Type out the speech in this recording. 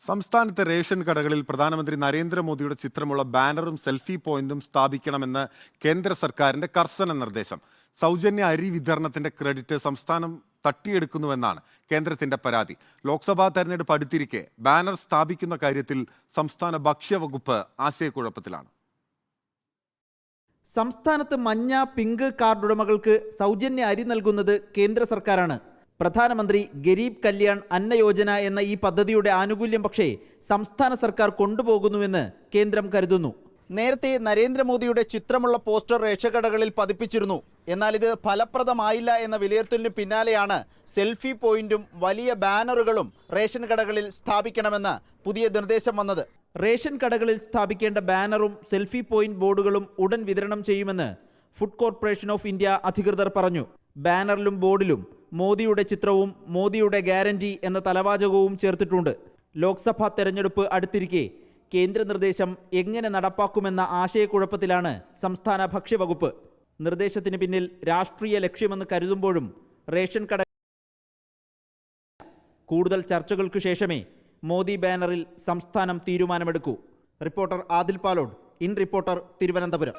സംസ്ഥാനത്തെ റേഷൻ കടകളിൽ പ്രധാനമന്ത്രി നരേന്ദ്രമോദിയുടെ ചിത്രമുള്ള ബാനറും സെൽഫി പോയിന്റും സ്ഥാപിക്കണമെന്ന് കേന്ദ്ര സർക്കാരിന്റെ കർശന നിർദ്ദേശം. സൗജന്യ അരി വിതരണത്തിന്റെ ക്രെഡിറ്റ് സംസ്ഥാനം തട്ടിയെടുക്കുന്നുവെന്നാണ് കേന്ദ്രത്തിന്റെ പരാതി. ലോക്സഭാ തെരഞ്ഞെടുപ്പ് അടുത്തിരിക്കെ ബാനർ സ്ഥാപിക്കുന്ന കാര്യത്തിൽ സംസ്ഥാന ഭക്ഷ്യവകുപ്പ് ആശയക്കുഴപ്പത്തിലാണ്. സംസ്ഥാനത്ത് മഞ്ഞ, പിങ്ക് കാർഡ് ഉടമകൾക്ക് സൗജന്യ അരി നൽകുന്നത് കേന്ദ്ര സർക്കാരാണ്. പ്രധാനമന്ത്രി ഗരീബ് കല്യാൺ അന്ന യോജന എന്ന ഈ പദ്ധതിയുടെ ആനുകൂല്യം പക്ഷേ സംസ്ഥാന സർക്കാർ കൊണ്ടുപോകുന്നുവെന്ന് കേന്ദ്രം കരുതുന്നു. നേരത്തെ നരേന്ദ്രമോദിയുടെ ചിത്രമുള്ള പോസ്റ്റർ റേഷൻ കടകളിൽ പതിപ്പിച്ചിരുന്നു. എന്നാൽ ഇത് ഫലപ്രദമായില്ല എന്ന വിലയിരുത്തലിന് പിന്നാലെയാണ് സെൽഫി പോയിന്റും വലിയ ബാനറുകളും റേഷൻ കടകളിൽ സ്ഥാപിക്കണമെന്ന് പുതിയ നിർദ്ദേശം വന്നത്. റേഷൻ കടകളിൽ സ്ഥാപിക്കേണ്ട ബാനറും സെൽഫി പോയിന്റ് ബോർഡുകളും ഉടൻ വിതരണം ചെയ്യുമെന്ന് ഫുഡ് കോർപ്പറേഷൻ ഓഫ് ഇന്ത്യ അധികൃതർ പറഞ്ഞു. ബാനറിലും ബോർഡിലും മോദിയുടെ ചിത്രവും മോദിയുടെ ഗ്യാരണ്ടി എന്ന തലവാചകവും ചേർത്തിട്ടുണ്ട്. ലോക്സഭാ തെരഞ്ഞെടുപ്പ് അടുത്തിരിക്കെ കേന്ദ്ര നിർദ്ദേശം എങ്ങനെ നടപ്പാക്കുമെന്ന ആശയക്കുഴപ്പത്തിലാണ് സംസ്ഥാന ഭക്ഷ്യവകുപ്പ്. നിർദ്ദേശത്തിന് പിന്നിൽ രാഷ്ട്രീയ ലക്ഷ്യമെന്ന് കരുതുമ്പോഴും റേഷൻ കട കൂടുതൽ ചർച്ചകൾക്ക് ശേഷമേ മോദി ബാനറിൽ സംസ്ഥാനം തീരുമാനമെടുക്കൂ. Reporter Adil Palode, in reporter, Thiruvananthapuram.